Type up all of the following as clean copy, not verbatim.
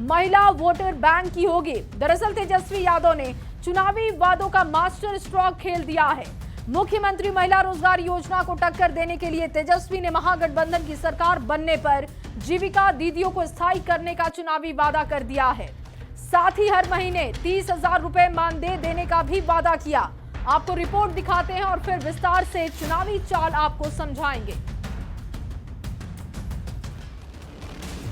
महिला voter bank की होगी। दरअसल तेजस्वी यादव ने चुनावी वादों का मास्टर स्ट्रोक खेल दिया है। मुख्यमंत्री महिला रोजगार योजना को टक्कर देने के लिए तेजस्वी ने महागठबंधन की सरकार बनने पर जीविका दीदियों को स्थायी करने का चुनावी वादा कर दिया है। साथ ही हर महीने 30,000 रुपए मानदेय देने का भी वादा किया। आपको रिपोर्ट दिखाते हैं और फिर विस्तार से चुनावी चाल आपको समझाएंगे।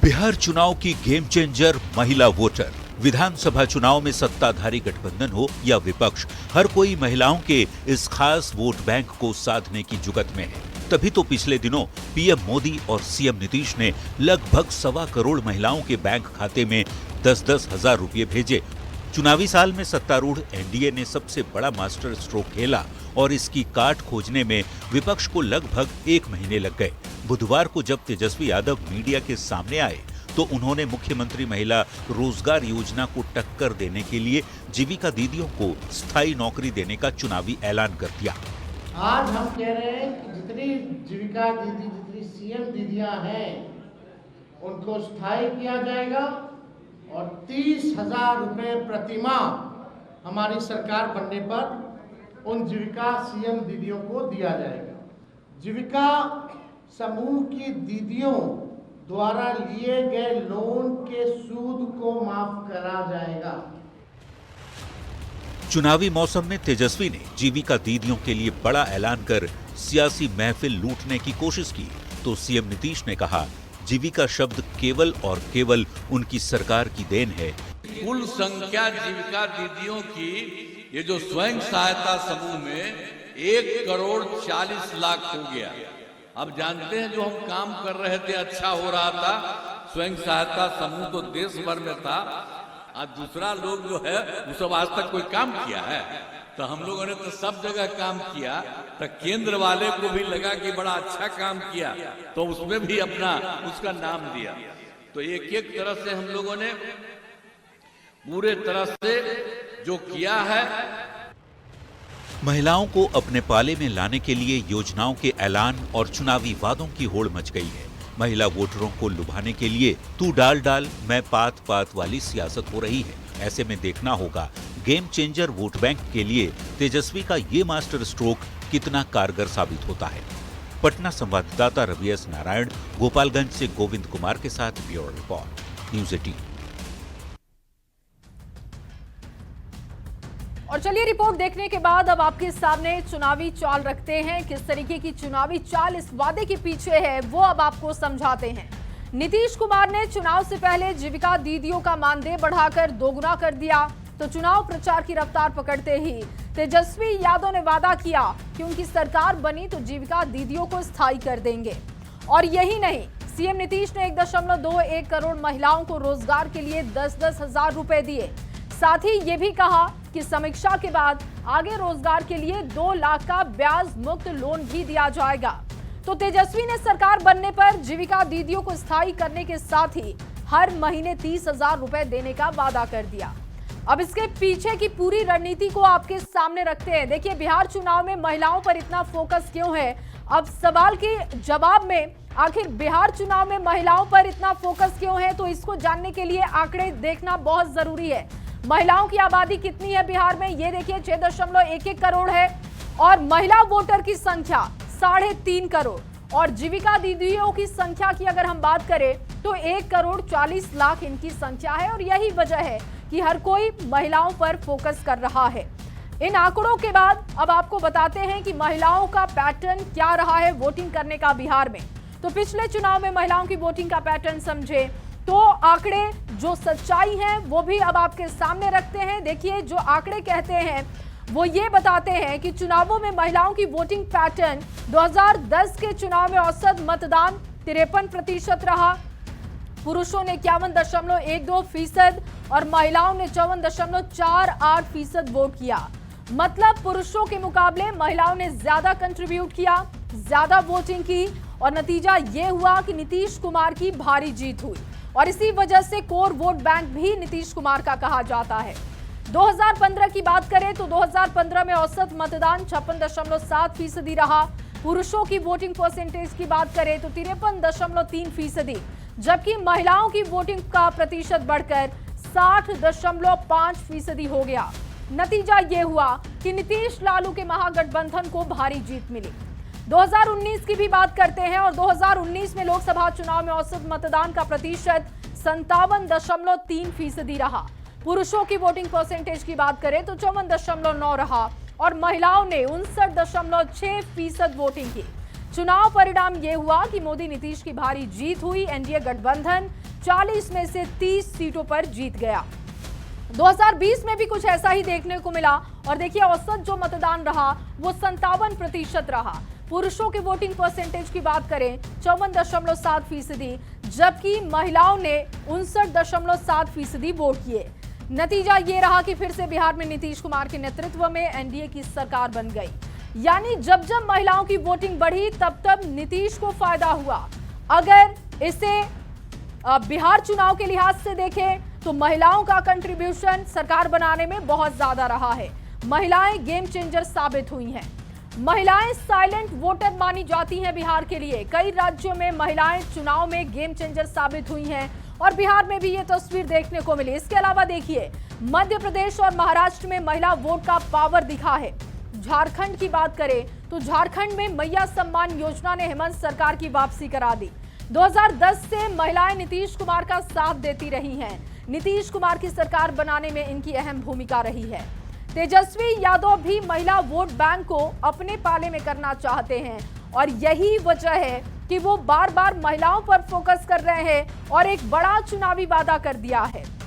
बिहार चुनाव की गेम चेंजर महिला वोटर। विधानसभा चुनाव में सत्ताधारी गठबंधन हो या विपक्ष, हर कोई महिलाओं के इस खास वोट बैंक को साधने की जुगत में है। तभी तो पिछले दिनों पीएम मोदी और सीएम नीतीश ने लगभग 1.25 करोड़ महिलाओं के बैंक खाते में 10-10 हजार रुपये भेजे। चुनावी साल में सत्तारूढ़ एनडीए ने सबसे बड़ा मास्टर स्ट्रोक खेला और इसकी काट खोजने में विपक्ष को लगभग 1 महीने लग गए। बुधवार को जब तेजस्वी यादव मीडिया के सामने आए तो उन्होंने मुख्यमंत्री महिला रोजगार योजना को टक्कर देने के लिए जीविका दीदियों को स्थायी नौकरी देने का चुनावी ऐलान कर दिया। आज हम कह रहे हैं कि जितनी जीविका दीदी, जितनी सीएम दीदियां हैं, उनको स्थायी किया जाएगा और 30,000 रुपए प्रतिमाह हमारी सरकार बनने पर उन जीविका सीएम दीदियों को दिया जाएगा। जीविका समूह की दीदियों द्वारा लिए गए लोन के सूद को माफ करा जाएगा। चुनावी मौसम में तेजस्वी ने जीविका दीदियों के लिए बड़ा ऐलान कर सियासी महफिल लूटने की कोशिश की तो सीएम नीतीश ने कहा, जीविका शब्द केवल और केवल उनकी सरकार की देन है। कुल संख्या जीविका दीदियों की ये जो स्वयं सहायता समूह में 1,40,00,000 हो गया। अब जानते हैं जो हम काम कर रहे थे अच्छा हो रहा था, स्वयं सहायता समूह तो देश भर में था, आज दूसरा लोग जो है वो सब आज तक कोई काम किया है? तो हम लोगों ने तो सब जगह काम किया, तो केंद्र वाले को भी लगा कि बड़ा अच्छा काम किया तो उसमें भी अपना उसका नाम दिया। तो एक एक तरह से हम लोगों ने पूरे तरह से जो किया है। महिलाओं को अपने पाले में लाने के लिए योजनाओं के ऐलान और चुनावी वादों की होड़ मच गई है। महिला वोटरों को लुभाने के लिए तू डाल डाल मैं पात पात वाली सियासत हो रही है। ऐसे में देखना होगा गेम चेंजर वोट बैंक के लिए तेजस्वी का ये मास्टर स्ट्रोक कितना कारगर साबित होता है। पटना संवाददाता रवि एस नारायण, गोपालगंज से गोविंद कुमार के साथ ब्यूरो रिपोर्ट, न्यूज़ 18। और चलिए रिपोर्ट देखने के बाद अब आपके सामने चुनावी चाल रखते हैं। किस तरीके की चुनावी चाल इस वादे के पीछे है वो अब आपको समझाते हैं। नीतीश कुमार ने चुनाव से पहले जीविका दीदियों का मानदेय बढ़ाकर 2 गुना कर दिया तो चुनाव प्रचार की रफ्तार पकड़ते ही तेजस्वी यादव ने वादा किया कि उनकी सरकार बनी तो जीविका दीदियों को स्थायी कर देंगे। और यही नहीं, सीएम नीतीश ने 1.21 करोड़ महिलाओं को रोजगार के लिए 10-10 हजार रुपए दिए। साथ ही ये भी कहा कि समीक्षा के बाद आगे रोजगार के लिए 2 लाख का ब्याज मुक्त लोन भी दिया जाएगा। तो तेजस्वी ने सरकार बनने पर जीविका दीदियों को स्थायी करने के साथ ही हर महीने 30,000 रुपए देने का वादा कर दिया। अब इसके पीछे की पूरी रणनीति को आपके सामने रखते हैं। देखिए, बिहार चुनाव में महिलाओं पर इतना फोकस क्यों है? अब सवाल के जवाब में आखिर बिहार चुनाव में महिलाओं पर इतना फोकस क्यों है, तो इसको जानने के लिए आंकड़े देखना बहुत जरूरी है। महिलाओं की आबादी कितनी है बिहार में? ये देखिए 6.11 करोड़ है और महिला वोटर की संख्या 3.5 करोड़ और जीविका दीदियों की संख्या की अगर हम बात करें तो 1,40,00,000 इनकी संख्या है। और यही वजह है कि हर कोई महिलाओं पर फोकस कर रहा है। इन आंकड़ों के बाद अब आपको बताते हैं कि महिलाओं का पैटर्न क्या रहा है वोटिंग करने का बिहार में। तो पिछले चुनाव में महिलाओं की वोटिंग का पैटर्न समझे तो आंकड़े जो सच्चाई है वो भी अब आपके सामने रखते हैं। देखिए, जो आंकड़े कहते हैं वो ये बताते हैं कि चुनावों में महिलाओं की वोटिंग पैटर्न 2010 के चुनाव में औसत मतदान 53% रहा, पुरुषों ने 51.12% और महिलाओं ने 54.48% वोट किया। मतलब पुरुषों के मुकाबले महिलाओं ने ज्यादा कंट्रीब्यूट किया, ज्यादा वोटिंग की और नतीजा ये हुआ कि नीतीश कुमार की भारी जीत हुई और इसी वजह से कोर वोट बैंक भी नीतीश कुमार का कहा जाता है। 2015 की बात करें तो 2015 में औसत मतदान 56.7% रहा। पुरुषों की वोटिंग परसेंटेज की बात करें तो 53.3%। जबकि महिलाओं की वोटिंग का प्रतिशत बढ़कर 60.5% हो गया। नतीजा ये हुआ कि नीतीश लालू के महागठबंधन को भारी जीत मिली। 2019 की भी बात करते हैं और 2019 में लोकसभा चुनाव में औसत मतदान का प्रतिशत 57.3% रहा। पुरुषों की वोटिंग परसेंटेज की बात करें तो 54.9 रहा और महिलाओं ने 59.6% वोटिंग की। चुनाव परिणाम ये हुआ कि मोदी नीतीश की भारी जीत हुई। एनडीए गठबंधन 40 में से 30 सीटों पर जीत गया। 2020 में भी कुछ ऐसा ही देखने को मिला और देखिए औसत जो मतदान रहा वो 57% रहा। पुरुषों के वोटिंग परसेंटेज की बात करें 54.7%, जबकि महिलाओं ने 59.7% वोट किए। नतीजा ये रहा कि फिर से बिहार में नीतीश कुमार के नेतृत्व में एनडीए की सरकार बन गई। यानी जब जब महिलाओं की वोटिंग बढ़ी तब तब नीतीश को फायदा हुआ। अगर इसे बिहार चुनाव के लिहाज से देखें तो महिलाओं का कंट्रीब्यूशन सरकार बनाने में बहुत ज्यादा रहा है। महिलाएं गेम चेंजर साबित हुई हैं। महिलाएं साइलेंट वोटर मानी जाती हैं बिहार के लिए। कई राज्यों में महिलाएं चुनाव में गेम चेंजर साबित हुई हैं और बिहार में भी ये तस्वीर देखने को मिली। इसके अलावा देखिए मध्य प्रदेश और महाराष्ट्र में महिला वोट का पावर दिखा है। झारखंड की बात करें तो झारखंड में मैया सम्मान योजना ने हेमंत सरकार की वापसी करा दी। 2010 से महिलाएं नीतीश कुमार का साथ देती रही हैं। नीतीश कुमार की सरकार बनाने में इनकी अहम भूमिका रही है। तेजस्वी यादव भी महिला वोट बैंक को अपने पाले में करना चाहते हैं और यही वजह है कि वो बार बार महिलाओं पर फोकस कर रहे हैं और एक बड़ा चुनावी वादा कर दिया है।